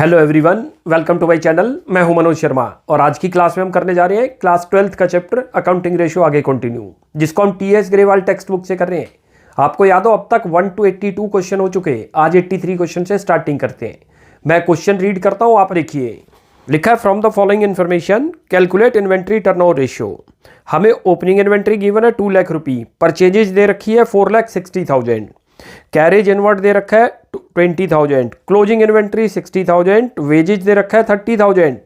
Hello everyone, welcome to my channel. मैं हूं मनोज शर्मा और आज की क्लास में हम करने जा रहे हैं क्लास 12th का चैप्टर अकाउंटिंग रेशियो आगे कंटिन्यू, जिसको हम टीएस ग्रेवाल टेक्स्ट बुक से कर रहे हैं। आपको याद हो अब तक 1 to 82 क्वेश्चन हो चुके हैं। आज 83 क्वेश्चन से स्टार्टिंग करते हैं। मैं क्वेश्चन रीड करता हूँ, आप देखिए। लिखा है from the following information calculate inventory turnover ratio. हमें ओपनिंग इन्वेंट्री गिवन है 2 लाख रुपये, परचेजेज दे रखी है 4,60,000, कैरेज इनवर्ट दे रखा है 20,000, क्लोजिंग इन्वेंट्री 60,000, वेजेज दे रखा है 30,000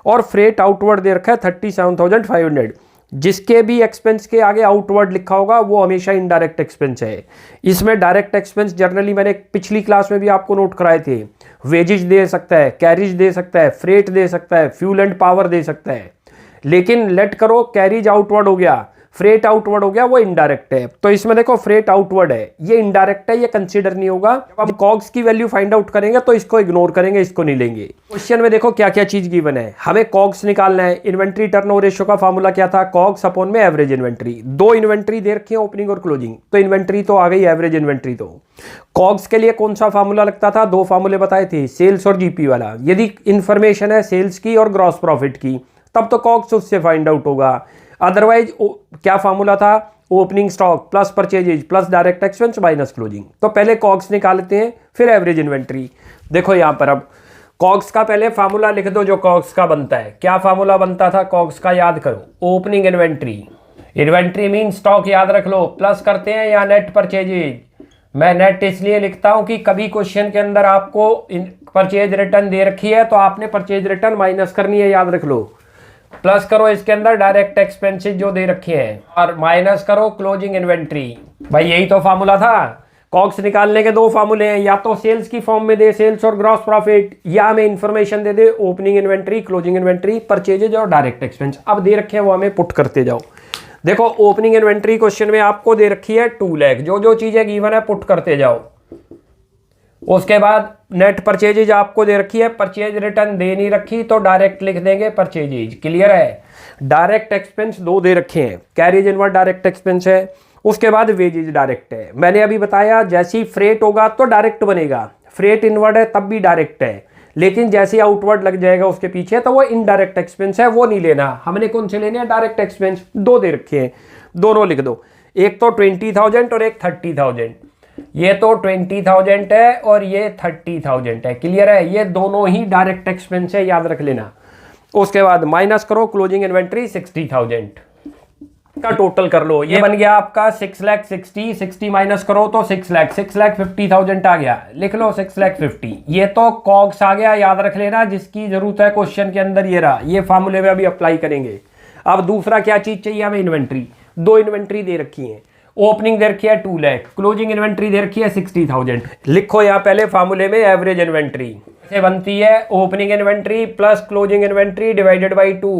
और फ्रेट आउटवर्ड दे रखा है 37,500। जिसके भी एक्सपेंस के आगे आउटवर्ड लिखा होगा वो हमेशा इनडायरेक्ट एक्सपेंस है। इसमें डायरेक्ट एक्सपेंस जनरली मैंने पिछली क्लास में भी आपको नोट कराए थे। वेजेज दे सकता है, कैरेज दे सकता है, फ्रेट दे सकता है, फ्यूल एंड पावर दे सकता है। लेकिन लेट करो कैरेज आउटवर्ड हो गया, फ्रेट आउटवर्ड हो गया, वो इनडायरेक्ट है। तो इसमें देखो फ्रेट आउटवर्ड है, ये इनडायरेक्ट है, ये कंसीडर नहीं होगा। जब हम कॉग्स की वैल्यू फाइंड आउट करेंगे तो इसको इग्नोर करेंगे, इसको नहीं लेंगे। क्वेश्चन में देखो क्या क्या चीज गिवन है। हमें कॉग्स निकालना है। इन्वेंट्री टर्नओवर रेशियो का फार्मूला क्या था? कॉग्स अपॉन में एवरेज इन्वेंट्री। 2 इन्वेंट्री दे रखी है, ओपनिंग और क्लोजिंग, तो इन्वेंट्री तो आ गई, एवरेज इन्वेंट्री तो। कॉग्स के लिए कौन सा फार्मूला लगता था? 2 फार्मूले बताए थे, सेल्स और जीपी वाला। यदि इंफॉर्मेशन है सेल्स की और ग्रॉस प्रॉफिट की तब तो कॉग्स उससे फाइंड आउट होगा। अदरवाइज क्या फार्मूला था? Opening stock plus purchases plus direct expense minus closing. तो पहले कॉग्स निकालते हैं, फिर एवरेज इन्वेंट्री। देखो यहां पर अब कॉग्स का पहले फार्मूला लिख दो जो कॉग्स का बनता है। क्या फार्मूला बनता था कॉग्स का? याद करो, opening inventory. Inventory mean stock, याद रख लो। प्लस करते हैं या नेट परचेजेज। मैं नेट इसलिए लिखता हूं कि कभी क्वेश्चन के अंदर आपको परचेज रिटर्न दे रखी है तो आपने परचेज रिटर्न माइनस करनी है, याद रख लो। प्लस करो इसके अंदर डायरेक्ट एक्सपेंसेस जो दे रखे हैं और माइनस करो क्लोजिंग इन्वेंट्री। भाई यही तो फार्मूला था। कॉग्स निकालने के 2 फार्मूले हैं, या तो सेल्स की फॉर्म में दे सेल्स और ग्रॉस प्रॉफिट, या हमें इंफॉर्मेशन दे दे opening inventory, closing inventory, purchases और डायरेक्ट एक्सपेंस। अब दे रखे हैं वो हमें पुट करते जाओ। देखो ओपनिंग इन्वेंट्री क्वेश्चन में आपको दे रखी है 2 लाख। जो चीजें गिवन है पुट करते जाओ। उसके बाद नेट परचेजेज आपको दे रखी है, परचेज रिटर्न दे नहीं रखी तो डायरेक्ट लिख देंगे परचेजेज। क्लियर है? डायरेक्ट एक्सपेंस 2 दे रखे हैं, कैरेज इनवर्ड डायरेक्ट एक्सपेंस है, उसके बाद वेजेज डायरेक्ट है। मैंने अभी बताया जैसे ही फ्रेट होगा तो डायरेक्ट बनेगा, फ्रेट इनवर्ड है तब भी डायरेक्ट है, लेकिन जैसे ही आउटवर्ड लग जाएगा उसके पीछे तो वो इनडायरेक्ट एक्सपेंस है, वो नहीं लेना। हमने कौन से लेने हैं? Direct expense. 2 दे रखे हैं, दोनों लिख दो। एक तो 20,000 और एक 30,000। ये तो 20,000 है और ये 30,000 है। क्लियर है? ये दोनों ही डायरेक्ट एक्सपेंस है, याद रख लेना। उसके बाद माइनस करो क्लोजिंग इन्वेंट्री 60,000 का टोटल कर लो। ये बन गया आपका 6,60,000। 60 माइनस करो तो 6,50,000 आ गया। लिख लो 6,50,000। ये तो कॉग्स आ गया, याद रख लेना। जिसकी जरूरत है क्वेश्चन के अंदर ये रहा, ये फार्मूले में अभी अप्लाई करेंगे। अब दूसरा क्या चीज चाहिए हमें? इन्वेंट्री। 2 इन्वेंट्री दे रखी है, ओपनिंग दे रखी है 2 लाख, क्लोजिंग इन्वेंट्री दे रखी है 60,000। लिखो यहाँ पहले फार्मूले में एवरेज इन्वेंट्री से बनती है opening inventory plus closing inventory divided by 2।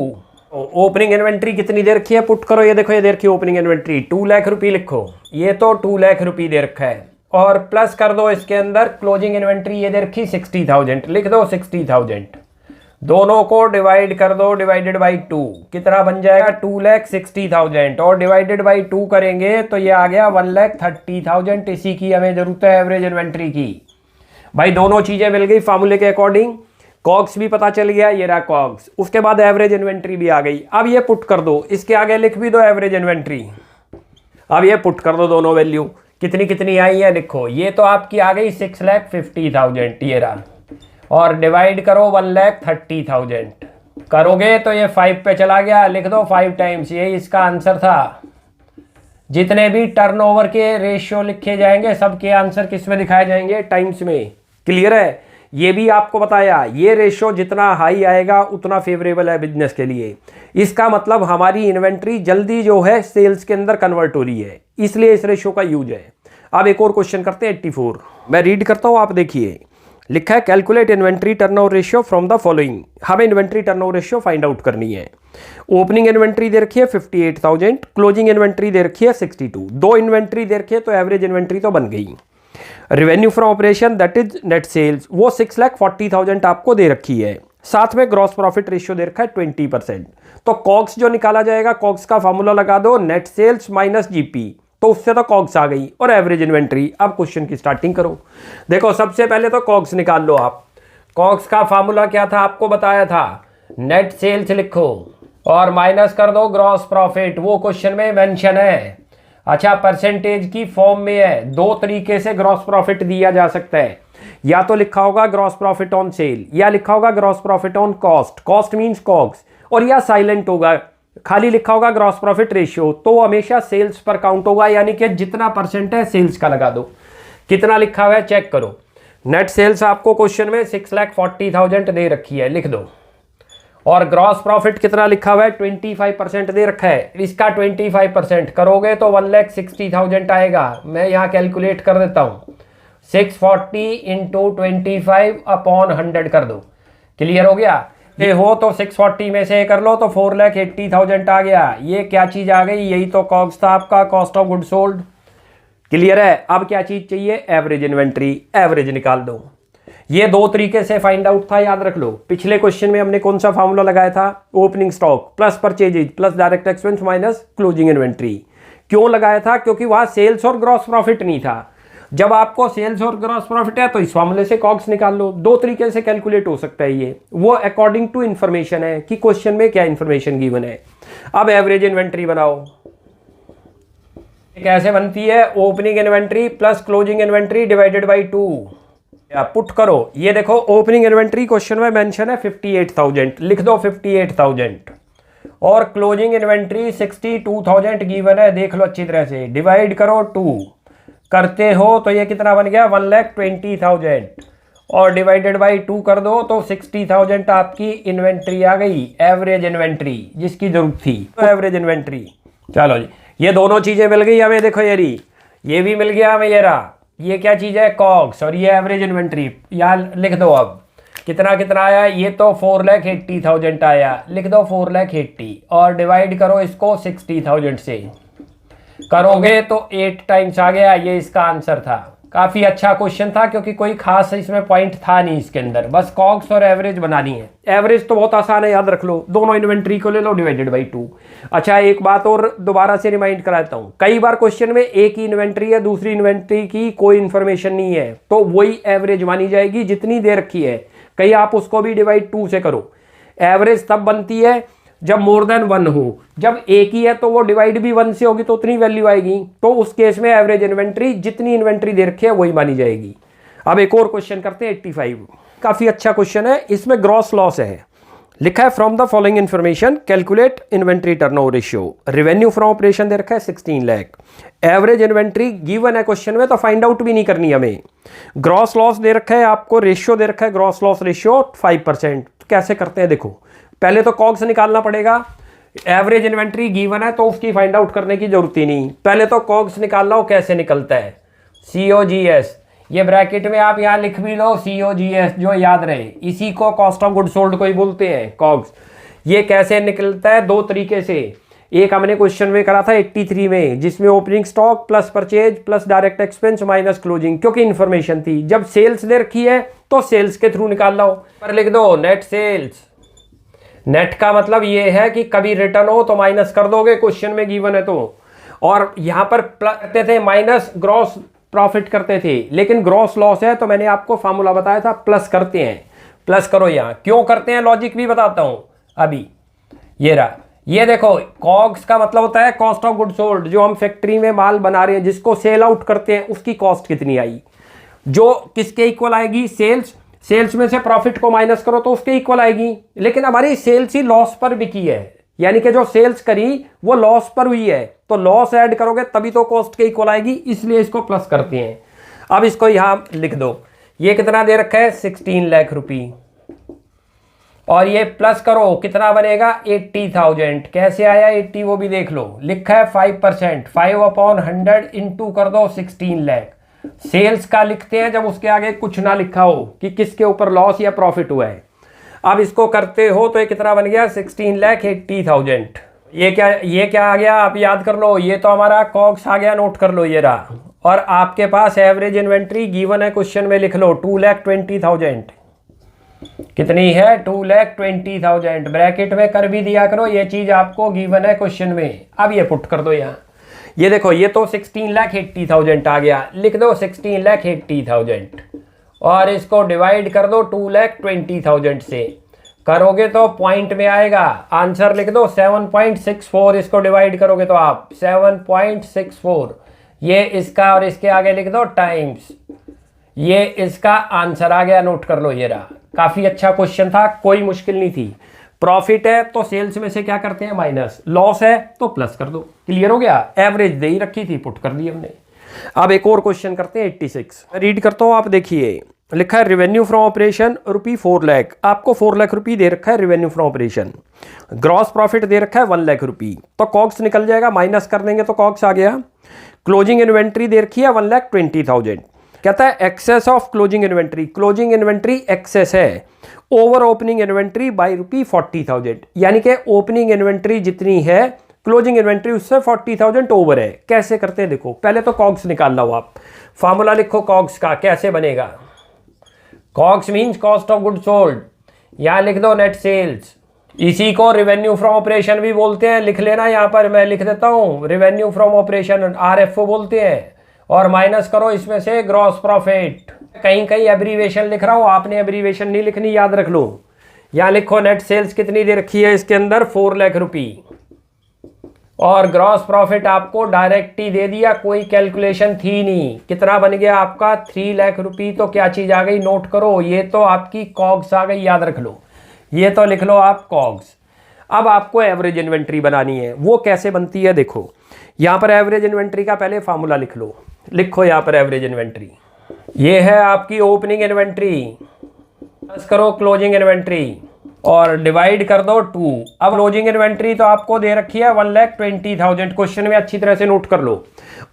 Opening inventory कितनी दे रखी है? पुट करो। ये देखो ये दे रखी है ओपनिंग इन्वेंट्री 2 लाख रुपये। लिखो ये तो 2 लाख रुपये दे रखा है और प्लस कर दो इसके अंदर क्लोजिंग इन्वेंट्री ये दे रखी 60,000। लिख दो 60,000। दोनों को डिवाइड कर दो, डिवाइडेड बाई 2। कितना बन जाएगा? 2,60,000 और डिवाइडेड बाई 2 करेंगे तो ये आ गया 1,30,000। इसी की हमें जरूरत है एवरेज इन्वेंट्री की। भाई दोनों चीजें मिल गई फार्मूले के अकॉर्डिंग। कॉग्स भी पता चल गया, ये रहा कॉग्स। उसके बाद एवरेज इन्वेंट्री भी आ गई। अब ये पुट कर दो, इसके आगे लिख भी दो एवरेज इन्वेंट्री। अब ये पुट कर दो दोनों वैल्यू, कितनी कितनी आई है लिखो। ये तो आपकी आ गई 6,50,000, ये रहा, और डिवाइड करो 1,30,000 करोगे तो ये 5 पे चला गया। लिख दो 5 टाइम्स। ये इसका आंसर था। जितने भी टर्नओवर के रेशियो लिखे जाएंगे सबके आंसर किस में दिखाए जाएंगे? टाइम्स में। क्लियर है? ये भी आपको बताया, ये रेशियो जितना हाई आएगा उतना फेवरेबल है बिजनेस के लिए। इसका मतलब हमारी इन्वेंट्री जल्दी जो है सेल्स के अंदर कन्वर्ट हो रही है, इसलिए इस रेशियो का यूज है। अब एक और क्वेश्चन करते हैं 84। मैं रीड करता हूं, आप देखिए। लिखा है calculate inventory turnover ratio from the following. हमें inventory turnover ratio find out करनी है। ओपनिंग इन्वेंट्री दे रखी है 58,000, क्लोजिंग इन्वेंट्री दे रखी है 62। 2 इन्वेंट्री दे रखी है तो एवरेज इन्वेंट्री तो बन गई। Revenue from operation that is net sales, वो 6,40,000 आपको दे रखी है। साथ में ग्रॉस प्रॉफिट रेशियो दे रखा है 20%। तो कॉग्स जो निकाला जाएगा, कॉग्स का फॉर्मूला लगा दो, नेट सेल्स माइनस जीपी। तो उससे तो कॉग्स आ गई और एवरेज इन्वेंट्री। अब क्वेश्चन की स्टार्टिंग करो। देखो सबसे पहले तो कॉग्स निकाल लो आप। कॉग्स का फार्मूला क्या था आपको बताया था, नेट सेल्स लिखो और माइनस कर दो ग्रॉस प्रॉफिट, वो क्वेश्चन में मेंशन है। अच्छा, परसेंटेज की फॉर्म में है। दो तरीके से ग्रॉस प्रॉफिट दिया जा सकता है, या तो लिखा होगा ग्रॉस प्रॉफिट ऑन सेल, या लिखा होगा gross profit on cost, cost means COGS, और या साइलेंट होगा, खाली लिखा होगा ग्रॉस प्रॉफिट रेशियो, तो हमेशा सेल्स पर काउंट होगा, यानी कि जितना परसेंट है सेल्स का लगा दो। कितना लिखा हुआ है चेक करो। नेट सेल्स आपको क्वेश्चन में 6,40,000 दे रखी है, लिख दो। और ग्रॉस प्रॉफिट कितना लिखा हुआ है, 25% दे रखा है। इसका 25% करोगे तो 1,60,000 आएगा। मैं यहाँ कैलकुलेट कर देता हूँ, 640 इंटू 25/100 कर दो। क्लियर हो गया? ये हो तो 640 में से कर लो तो 4,80,000 आ गया। ये क्या चीज आ गई, यही तो कॉस्ट था आपका, cost of good sold. Clear है? अब क्या चीज चाहिए, एवरेज इन्वेंट्री, एवरेज निकाल दो। ये दो तरीके से फाइंड आउट था, याद रख लो। पिछले क्वेश्चन में हमने कौन सा फार्मूला लगाया था, opening stock plus purchases plus direct expense minus closing inventory. क्यों लगाया था? क्योंकि वहां सेल्स और ग्रॉस प्रॉफिट नहीं था। जब आपको सेल्स और ग्रॉस प्रॉफिट है तो इस फार्मूले से कॉग्स निकाल लो। दो तरीके से कैलकुलेट हो सकता है ये, वो अकॉर्डिंग टू इंफॉर्मेशन है कि क्वेश्चन में क्या इंफॉर्मेशन गिवन है। अब एवरेज इन्वेंट्री बनाओ, कैसे बनती है, opening inventory plus closing inventory divided by 2। Put करो, ये देखो ओपनिंग इन्वेंट्री क्वेश्चन में मेंशन है 58,000, लिख दो 58,000, और क्लोजिंग इन्वेंट्री 62,000 गिवन है, देख लो अच्छी तरह से, डिवाइड करो 2 करते हो तो ये कितना बन गया, 1,20,000, और डिवाइडेड बाई 2 कर दो तो 60,000 आपकी इन्वेंट्री आ गई, एवरेज इन्वेंट्री जिसकी जरूरत थी, तो एवरेज इन्वेंट्री। चलो जी, ये दोनों चीजें मिल गई हमें, देखो ये भी मिल गया हमें, ये रहा, ये क्या चीज है, कॉग्स, और ये एवरेज इन्वेंट्री। यहाँ लिख दो अब कितना कितना आया, ये तो 4,80,000 आया, लिख दो 4,80,000 और डिवाइड करो इसको 60,000 से, करोगे तो 8 टाइम्स आ गया। ये इसका आंसर था। काफी अच्छा क्वेश्चन था क्योंकि कोई खास इसमें पॉइंट था नहीं इसके अंदर, बस कॉग्स और एवरेज बनानी है। एवरेज तो बहुत आसान है, याद रख लो, दोनों इन्वेंट्री को ले लो डिवाइडेड बाई 2। अच्छा, एक बात और दोबारा से रिमाइंड कराता हूँ, कई बार क्वेश्चन में एक ही इन्वेंट्री है, दूसरी इन्वेंट्री की कोई इन्फॉर्मेशन नहीं है, तो वही एवरेज मानी जाएगी जितनी दे रखी है। कहीं आप उसको भी डिवाइड 2 से करो। एवरेज तब बनती है जब मोर देन 1 हो, जब एक ही है तो वो डिवाइड भी 1 से होगी तो उतनी वैल्यू आएगी, तो उस केस में एवरेज इन्वेंट्री जितनी इन्वेंट्री दे रखी है वही मानी जाएगी। अब एक और क्वेश्चन करते हैं 85, काफी अच्छा क्वेश्चन है, इसमें ग्रॉस लॉस है, लिखा है from the following information calculate inventory turnover ratio. Revenue from operation दे रखा है 16 लाख, एवरेज इन्वेंट्री गिवन है क्वेश्चन में तो फाइंड आउट भी नहीं करनी हमें। ग्रॉस लॉस दे रखा है आपको, रेशियो दे रखा है ग्रॉस लॉस रेशियो 5%। तो कैसे करते हैं, देखो पहले तो कॉग्स निकालना पड़ेगा। एवरेज इन्वेंट्री गिवन है तो उसकी फाइंड आउट करने की जरूरत ही नहीं, पहले तो कॉग्स निकालना हो, कैसे निकलता है, COGS, ये ब्रैकेट में आप यहाँ लिख भी लो COGS, जो याद रहे, इसी को कॉस्ट ऑफ गुड सोल्ड को ही बोलते हैं कॉग्स। ये कैसे निकलता है, दो तरीके से। एक हमने क्वेश्चन में करा था 83 में, जिसमें opening stock plus purchase plus direct expense minus closing, क्योंकि इन्फॉर्मेशन थी। जब सेल्स दे रखी है तो सेल्स के थ्रू निकाल लो, पर लिख दो नेट सेल्स। नेट का मतलब ये है कि कभी रिटर्न हो तो माइनस कर दोगे, क्वेश्चन में गिवन है तो। और यहां पर करते थे माइनस ग्रॉस प्रॉफिट करते थे, लेकिन ग्रॉस लॉस है तो मैंने आपको फार्मूला बताया था प्लस करते हैं। प्लस करो, यहां क्यों करते हैं लॉजिक भी बताता हूं अभी। ये रहा, ये देखो कॉग्स का मतलब होता है कॉस्ट ऑफ गुड सोल्ड, जो हम फैक्ट्री में माल बना रहे हैं, जिसको सेल आउट करते हैं, उसकी कॉस्ट कितनी आई, जो किसके इक्वल आएगी, सेल्स। सेल्स में से प्रॉफिट को माइनस करो तो उसके इक्वल आएगी, लेकिन हमारी सेल्स ही लॉस पर बिकी है, यानी कि जो सेल्स करी वो लॉस पर हुई है, तो लॉस ऐड करोगे तभी तो कॉस्ट के इक्वल आएगी, इसलिए इसको प्लस करते हैं। अब इसको यहां लिख दो, ये कितना दे रखा है 16 लाख रुपए, और ये प्लस करो कितना बनेगा 80,000। कैसे आया 80 वो भी देख लो, लिखा है 5%, 5/100 इंटू कर दो 16 लाख। सेल्स का लिखते हैं जब उसके आगे कुछ ना लिखा हो कि किसके ऊपर लॉस या प्रॉफिट हुआ है। अब इसको करते हो तो ये कितना बन गया 16,80,000। ये क्या आ गया, आप याद कर लो, ये तो हमारा कॉग्स आ गया, नोट कर लो, ये रहा। और आपके पास एवरेज इन्वेंट्री गिवन है क्वेश्चन में, लिख लो 2,20,000। कितनी है 2,20,000, ब्रैकेट में कर भी दिया करो, ये चीज आपको गिवन है क्वेश्चन में। अब ये पुट कर दो यहाँ, ये देखो ये तो 16,80,000 आ गया, लिख दो 16,80,000 और इसको डिवाइड कर दो 2,20,000 से, करोगे तो पॉइंट में आएगा। आंसर लिख दो 7.64, इसको डिवाइड करोगे तो आप 7.64, ये इसका और इसके आगे लिख दो टाइम्स, ये इसका आंसर आ गया। नोट कर लो, ये रहा। काफी अच्छा क्वेश्चन था, कोई मुश्किल नहीं थी। प्रॉफिट है तो सेल्स में से क्या करते हैं माइनस, लॉस है तो प्लस कर दो। क्लियर हो गया। एवरेज दे ही रखी थी, पुट कर दी हमने। अब एक और क्वेश्चन करते हैं 86, रीड करता हूं, आप देखिए। लिखा है revenue from operation rupee 4 lakh, आपको 4 लाख रुपी दे रखा है revenue from operation. Gross profit दे रखा है 1 लाख रुपी, तो कॉग्स निकल जाएगा, माइनस कर देंगे तो कॉग्स आ गया। क्लोजिंग इन्वेंट्री दे रखी है 1,20,000। कहता है excess of closing inventory, closing inventory excess है over opening inventory by rupee 40,000, यानी कि ओपनिंग इन्वेंट्री जितनी है क्लोजिंग इन्वेंट्री उससे 40,000 ओवर है। कैसे करते हैं देखो, पहले तो कॉग्स निकाल लो आप। फॉर्मूला लिखो कॉग्स का, कैसे बनेगा। COGS means cost of good sold, यहां लिख दो नेट सेल्स। इसी को रेवेन्यू फ्रॉम ऑपरेशन भी बोलते हैं, लिख लेना यहां पर, मैं लिख देता हूं रेवेन्यू फ्रॉम ऑपरेशन, RFO बोलते हैं। और माइनस करो इसमें से ग्रॉस प्रॉफिट। कहीं कहीं एब्रीवेशन लिख रहा हूं, आपने एब्रीवेशन नहीं लिखनी, याद रख लो। यहां लिखो नेट सेल्स कितनी दे रखी है इसके अंदर 4 लाख रुपी, और ग्रॉस प्रॉफिट आपको डायरेक्ट ही दे दिया, कोई कैलकुलेशन थी नहीं। कितना बन गया आपका 3 लाख रुपी। तो क्या चीज आ गई, नोट करो, ये तो आपकी कॉग्स आ गई, याद रख लो। ये तो लिख लो आप कॉग्स। अब आपको एवरेज इन्वेंट्री बनानी है, वो कैसे बनती है देखो। यहां पर एवरेज इन्वेंट्री का पहले फार्मूला लिख लो। लिखो यहां पर एवरेज इन्वेंट्री, ये है आपकी ओपनिंग इन्वेंट्री, प्लस करो क्लोजिंग इन्वेंट्री और डिवाइड कर दो 2। अब क्लोजिंग इन्वेंट्री तो आपको दे रखी है 1,20,000, क्वेश्चन में अच्छी तरह से नोट कर लो।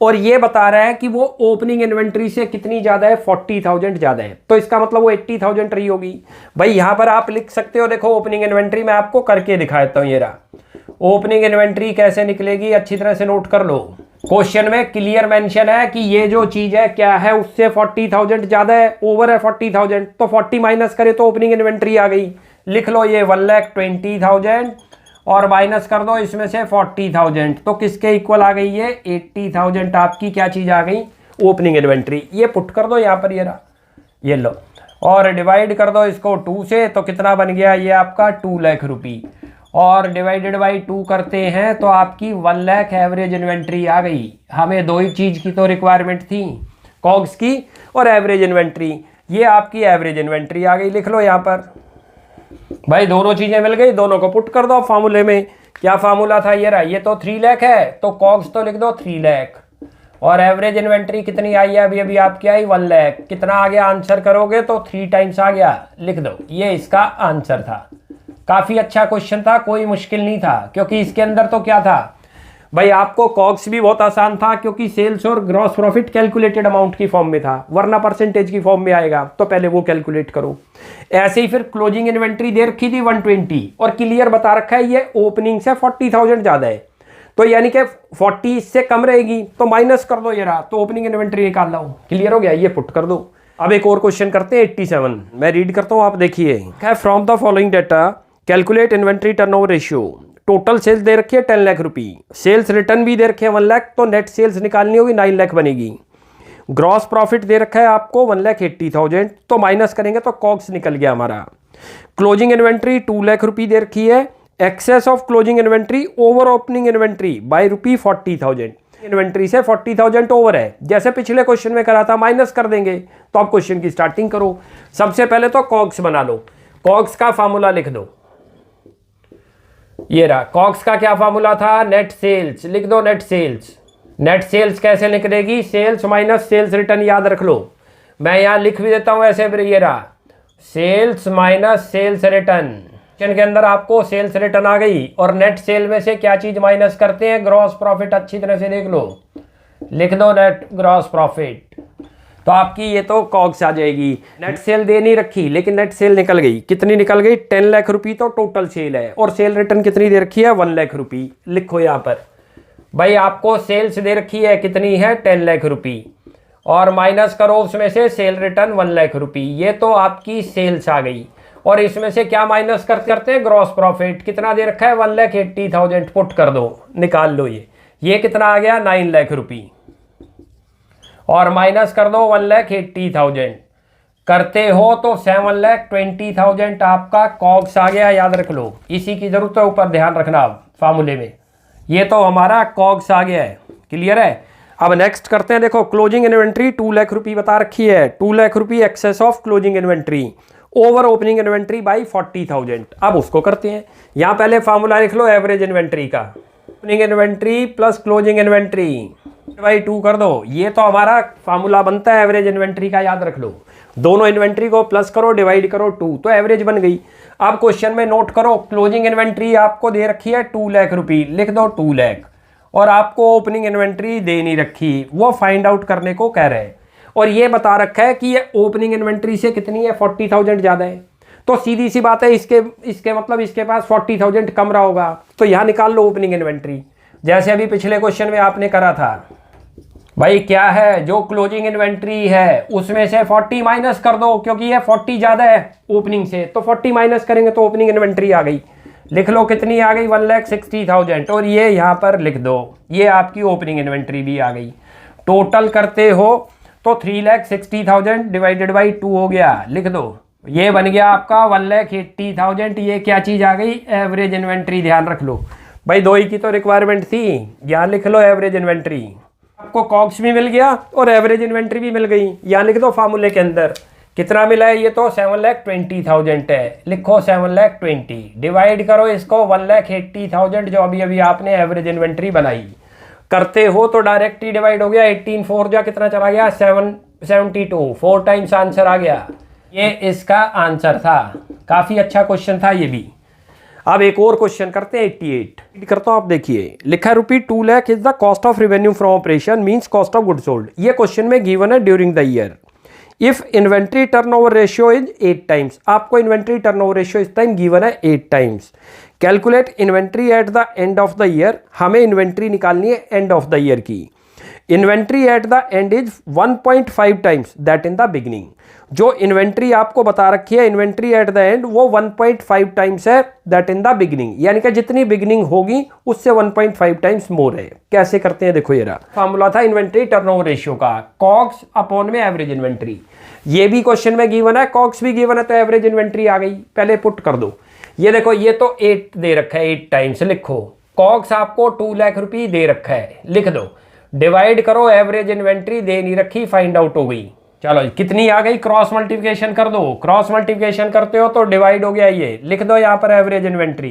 और ये बता रहा है कि वो ओपनिंग इन्वेंट्री से कितनी ज्यादा है, 40,000 ज्यादा है, तो इसका मतलब वो 80,000 रही होगी। भाई यहां पर आप लिख सकते हो, देखो ओपनिंग इन्वेंट्री मैं आपको करके दिखा देता हूं। ये रहा ओपनिंग इन्वेंट्री कैसे निकलेगी, अच्छी तरह से नोट कर लो। क्वेश्चन में क्लियर मेंशन है कि ये जो चीज है क्या है, उससे 40,000 ज्यादा है, ओवर है 40,000, तो 40 माइनस करे तो ओपनिंग इन्वेंट्री आ गई। लिख लो ये 1,20,000 और माइनस कर दो इसमें से 40,000, तो किसके इक्वल आ गई ये 80,000 आपकी क्या चीज आ गई, ओपनिंग इन्वेंट्री। ये पुट कर दो यहाँ पर, ये रहा, ये लो, और डिवाइड कर दो इसको 2 से, तो कितना बन गया ये आपका 2 लाख रुपी, और डिवाइडेड बाई 2 करते हैं तो आपकी 1 लाख एवरेज इन्वेंट्री आ गई। हमें दो ही चीज की तो रिक्वायरमेंट थी, कॉग्स की और एवरेज इन्वेंट्री। ये आपकी एवरेज इन्वेंट्री आ गई, लिख लो यहाँ पर। भाई दोनों चीजें मिल गई, दोनों को पुट कर दो फार्मूले में। क्या फार्मूला था, ये रहा, ये तो 3 लाख है तो कॉग्स तो लिख दो 3 लाख, और एवरेज इन्वेंट्री कितनी आई है अभी अभी आपकी आई 1 लाख। कितना आ गया, आंसर करोगे तो 3 टाइम्स आ गया, लिख दो, ये इसका आंसर था। काफी अच्छा क्वेश्चन था, कोई मुश्किल नहीं था, क्योंकि इसके अंदर तो क्या था भाई, आपको कॉग्स भी बहुत आसान था क्योंकि सेल्स और ग्रॉस प्रॉफिट कैलकुलेटेड अमाउंट की फॉर्म में था, वरना परसेंटेज की फॉर्म में आएगा, तो पहले वो कैलकुलेट करो। ऐसे ही फिर क्लोजिंग इन्वेंट्री दे रखी थी 120 और क्लियर बता रखा है ये ओपनिंग से 40,000 ज्यादा है, तो यानी कि 40 इससे कम रहेगी, तो माइनस कर दो, ये रहा, तो ओपनिंग इन्वेंट्री निकाल लो। क्लियर हो गया, ये पुट कर दो। अब एक और क्वेश्चन करते हैं 87, मैं रीड करता हूं, आप देखिए। From the following data calculate inventory turnover ratio. Total sales दे रखी है 10 लाख रुपी, सेल्स रिटर्न भी दे रखे हैं 1 लाख, तो नेट सेल्स निकालनी होगी 9 लाख बनेगी। ग्रॉस प्रॉफिट दे रखा है आपको 1,80,000, तो माइनस करेंगे तो कॉग्स निकल गया हमारा। क्लोजिंग इन्वेंट्री 2 लाख रुपी दे रखी है, excess of closing inventory over opening inventory by rupee 40,000, inventory से 40,000 ओवर है, जैसे पिछले क्वेश्चन में करा था, माइनस कर देंगे। तो आप क्वेश्चन की स्टार्टिंग करो, सबसे पहले तो कॉग्स बना लो। कॉग्स का फार्मूला लिख दो, ये रहा। कॉग्स का क्या फार्मूला था, नेट सेल्स, लिख दो नेट सेल्स। नेट सेल्स कैसे निकलेगी, सेल्स माइनस सेल्स रिटर्न, याद रख लो। मैं यहां लिख भी देता हूं ऐसे, ये रहा, सेल्स माइनस सेल्स रिटर्न। के अंदर आपको सेल्स रिटर्न आ गई, और नेट सेल में से क्या चीज माइनस करते हैं, ग्रॉस प्रॉफिट। अच्छी तरह से देख लो, लिख दो नेट ग्रॉस प्रॉफिट, तो आपकी ये तो कॉग्स आ जाएगी। नेट सेल दे नहीं रखी लेकिन नेट सेल निकल गई, कितनी निकल गई 10 लाख रुपी, तो टोटल सेल है, और सेल रिटर्न कितनी दे रखी है 1 लाख रुपी। लिखो यहाँ पर भाई, आपको सेल्स दे रखी है कितनी है 10 लाख रुपी, और माइनस करो उसमें से सेल रिटर्न 1 लाख रुपी, ये तो आपकी सेल्स आ गई। और इसमें से क्या माइनस करते हैं, ग्रॉस प्रॉफिट कितना दे रखा है 1,80,000, पुट कर दो, निकाल लो। ये कितना आ गया 9 लाख रुपी, और माइनस कर दो 1,80,000, करते हो तो 7,20,000 आपका कॉग्स आ गया, याद रख लो, इसी की जरूरत है, ऊपर ध्यान रखना आप फार्मूले में। ये तो हमारा कॉग्स आ गया है, क्लियर है। अब नेक्स्ट करते हैं, देखो क्लोजिंग इन्वेंट्री 2 लाख रुपये बता रखी है, 2 लाख रुपये excess of closing inventory over opening inventory by 40,000। अब उसको करते हैं, यहाँ पहले फार्मूला लिख लो एवरेज इन्वेंट्री का, opening inventory plus closing inventory by 2 कर दो, ये तो हमारा फार्मूला बनता है एवरेज इन्वेंट्री का, याद रख लो। दोनों इन्वेंट्री को प्लस करो, डिवाइड करो 2, तो एवरेज बन गई। अब क्वेश्चन में नोट करो, क्लोजिंग इन्वेंट्री आपको दे रखी है 2 लाख रुपये, लिख दो 2 लाख, और आपको ओपनिंग इन्वेंट्री दे नहीं रखी, वो फाइंड आउट करने को कह रहे हैं। और ये बता रखा है कि ये ओपनिंग इन्वेंट्री से कितनी है, 40,000 ज़्यादा है, तो सीधी सी बात है इसके मतलब इसके पास 40,000 कम रहा होगा, तो यहाँ निकाल लो ओपनिंग इन्वेंट्री। जैसे अभी पिछले क्वेश्चन में आपने करा था, भाई क्या है, जो क्लोजिंग इन्वेंट्री है उसमें से 40 माइनस कर दो, क्योंकि ये 40 ज़्यादा है ओपनिंग से, तो 40 माइनस करेंगे तो ओपनिंग इन्वेंट्री आ गई। लिख लो कितनी आ गई, 1,60,000, और ये यहाँ पर लिख दो, ये आपकी ओपनिंग इन्वेंट्री भी आ गई। टोटल करते हो तो 3,60,000 डिवाइडेड बाई 2 हो गया, लिख दो, ये बन गया आपका 1,80,000। ये क्या चीज़ आ गई, एवरेज इन्वेंट्री, ध्यान रख लो भाई, दो ही की तो रिक्वायरमेंट थी, यहाँ लिख लो एवरेज इन्वेंट्री। आपको कॉग्स भी मिल गया और एवरेज इन्वेंट्री भी मिल गई, यहाँ लिख दो फार्मूले के अंदर कितना मिला है, ये तो 7,20,000 है, लिखो 7,20,000, डिवाइड करो इसको 1,80,000 जो अभी अभी आपने एवरेज इन्वेंट्री बनाई। करते हो तो डायरेक्ट ही डिवाइड हो गया, 18 4 जा कितना चला गया, 772, 4 टाइम्स आंसर आ गया। ये इसका आंसर था, काफ़ी अच्छा क्वेश्चन था ये भी। अब एक और क्वेश्चन करते हैं 88 करता हूँ, आप देखिए लिखा है ₹2 lakh is the cost of revenue from operation means cost of good sold. ये क्वेश्चन में गिवन है during the year if inventory turnover ratio is 8 times. आपको इन्वेंट्री टर्नओवर रेशियो इस टाइम गिवन है 8 times. Calculate inventory at the end of the year, हमें inventory निकालनी है end of the year की। Inventory at the end is 1.5 times that in the beginning. जो inventory आपको बता रखी है इन्वेंट्री एट द एंड, वो 1.5 टाइम्स है दैट इन द बिगिनिंग, यानी कि जितनी बिगिनिंग होगी उससे 1.5 टाइम्स मोर है। कैसे करते हैं, देखो ये रहा फार्मूला था इन्वेंट्री टर्नओवर रेशियो का, कॉग्स अपॉन में एवरेज इन्वेंट्री। ये भी क्वेश्चन में गिवन है, कॉग्स भी गिवन है, तो एवरेज इन्वेंट्री आ गई, पहले पुट कर दो। ये देखो ये तो 8 दे रखा है, 8 टाइम्स लिखो, कॉग्स आपको 2 लाख रुपये दे रखा है, लिख दो, डिवाइड करो, एवरेज इन्वेंट्री दे नहीं रखी, फाइंड आउट हो गई। चलो कितनी आ गई, क्रॉस मल्टीप्लिकेशन कर दो, क्रॉस मल्टीप्लिकेशन करते हो तो डिवाइड हो गया, ये लिख दो यहाँ पर एवरेज इन्वेंट्री।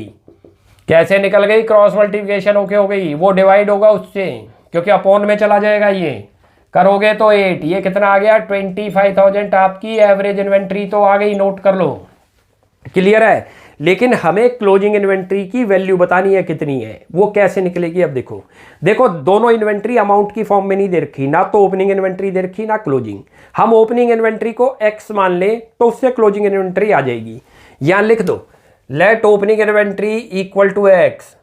कैसे निकल गई, क्रॉस मल्टीप्लिकेशन होके हो गई, वो डिवाइड होगा उससे, क्योंकि अपॉन में चला जाएगा, ये करोगे तो 8, ये कितना आ गया 25,000 आपकी एवरेज इन्वेंट्री तो आ गई, नोट कर लो, क्लियर है। लेकिन हमें क्लोजिंग इन्वेंट्री की वैल्यू बतानी है कितनी है, वो कैसे निकलेगी। अब देखो देखो दोनों इन्वेंट्री अमाउंट की फॉर्म में नहीं दे रखी, ना तो ओपनिंग इन्वेंट्री दे रखी ना क्लोजिंग। हम ओपनिंग इन्वेंट्री को x मान ले तो उससे क्लोजिंग इन्वेंट्री आ जाएगी। यहां लिख दो let opening inventory equal to x।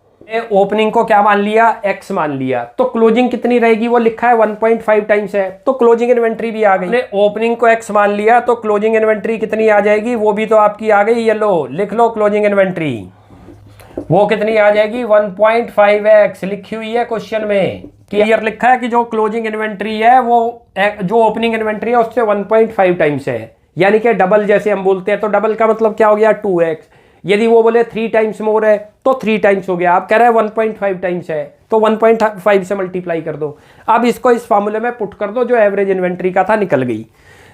Opening को क्या मान लिया, x मान लिया, तो क्लोजिंग कितनी रहेगी, वो लिखा है 1.5 टाइम्स है, तो क्लोजिंग इन्वेंट्री भी आ गई। ओपनिंग को x मान लिया तो क्लोजिंग इन्वेंट्री कितनी आ जाएगी, वो भी तो आपकी आ गई, ये लो लिख लो क्लोजिंग इन्वेंट्री, वो कितनी आ जाएगी 1.5x लिखी हुई है क्वेश्चन में, क्लियर लिखा है कि जो क्लोजिंग इन्वेंट्री है वो जो ओपनिंग इन्वेंट्री है उससे 1.5 टाइम्स है, यानी कि डबल जैसे हम बोलते हैं, तो डबल का मतलब क्या हो गया 2x। यदि वो बोले 3 टाइम्स मोर है तो 3 टाइम्स हो गया, आप कह रहे हैं 1.5 टाइम्स है तो 1.5 से मल्टीप्लाई कर दो। अब इसको इस फार्मूले में पुट कर दो, जो एवरेज इन्वेंट्री का था निकल गई।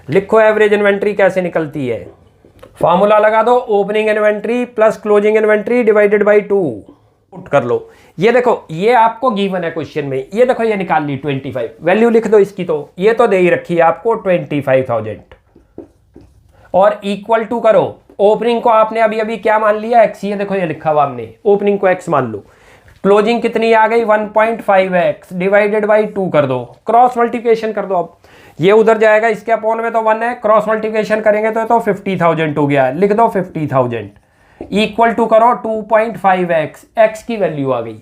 लिखो एवरेज इन्वेंट्री कैसे निकलती है, फार्मूला लगा दो, opening inventory plus closing inventory divided by 2 put कर लो। ये देखो ये आपको गिवन है क्वेश्चन में, ये देखो ये निकाल ली 25, वैल्यू लिख दो इसकी, तो ये तो दे ही रखी है आपको 25,000, और इक्वल टू करो, ओपनिंग को आपने अभी अभी क्या मान लिया x, ये देखो ये लिखा हुआ हमने, ओपनिंग को x मान लो, क्लोजिंग कितनी आ गई 1.5x डिवाइडेड बाई 2 कर दो, क्रॉस मल्टीप्लिकेशन कर दो। अब ये उधर जाएगा, इसके अपॉन में तो 1 है, क्रॉस मल्टीप्लिकेशन करेंगे तो 50,000 हो गया, लिख दो 50,000 इक्वल टू करो 2.5x, x की वैल्यू आ गई।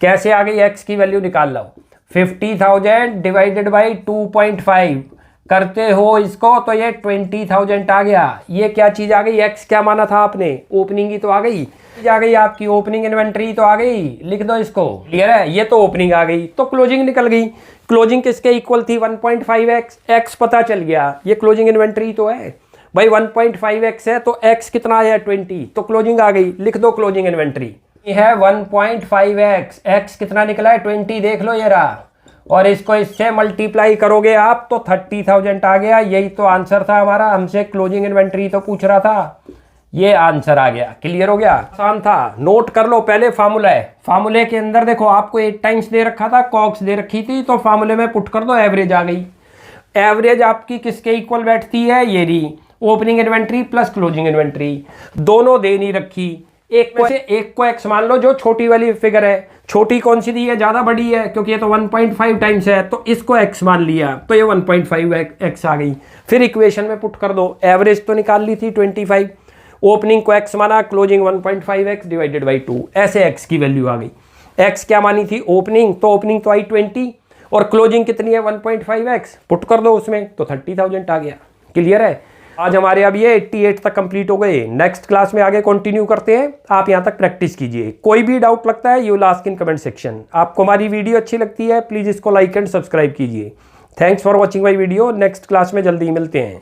कैसे आ गई, x की वैल्यू निकाल लो, 50,000 डिवाइडेड बाई 2.5 करते हो इसको तो ये 20,000 आ गया। ये क्या चीज आ गई, x क्या माना था आपने, ओपनिंग ही तो आ गई, आ गई आपकी ओपनिंग इन्वेंट्री तो आ गई, लिख दो इसको, क्लियर है। ये तो ओपनिंग आ गई तो क्लोजिंग निकल गई, क्लोजिंग किसके इक्वल थी 1.5x, x पता चल गया, ये क्लोजिंग इन्वेंट्री तो है, भाई 1.5x है तो x कितना आया 20, तो क्लोजिंग आ गई, लिख दो क्लोजिंग इन्वेंट्री। ये है 1.5x, x कितना निकला है 20, देख लो ये रहा, और इसको इससे मल्टीप्लाई करोगे आप तो 30,000 आ गया। यही तो आंसर था हमारा, हमसे क्लोजिंग इन्वेंट्री तो पूछ रहा था, ये आंसर आ गया। क्लियर हो गया, आसान था। नोट कर लो, पहले फार्मूला है, फार्मूले के अंदर देखो आपको 8 टाइम्स दे रखा था, कॉक्स दे रखी थी, तो फार्मूले में पुट कर दो, एवरेज आ गई। एवरेज आपकी किसके इक्वल बैठती है, ये रही opening inventory plus closing inventory, दोनों दे नहीं रखी, एक में से एक को एक्स मान लो, जो छोटी वाली फिगर है। छोटी कौन सी दी है, ज्यादा बड़ी है, क्योंकि ये तो 1.5 टाइम्स है, तो इसको एक्स मान लिया, तो ये 1.5 एक्स आ गई। फिर इक्वेशन में पुट कर दो, एवरेज तो निकाल ली थी 25, ओपनिंग को एक्स माना, क्लोजिंग 1.5x डिवाइडेड बाई 2, ऐसे एक्स की वैल्यू आ गई। एक्स क्या मानी थी, ओपनिंग, तो ओपनिंग तो आई 20 और क्लोजिंग कितनी है 1.5x, पुट कर दो उसमें तो 30,000 आ गया। क्लियर है। आज हमारे अब ये 88 तक कंप्लीट हो गए। नेक्स्ट क्लास में आगे कंटिन्यू करते हैं, आप यहाँ तक प्रैक्टिस कीजिए। कोई भी डाउट लगता है you will ask in comment section. आपको हमारी वीडियो अच्छी लगती है प्लीज़ इसको लाइक एंड सब्सक्राइब कीजिए। Thanks for watching my video. Next class में जल्दी मिलते हैं।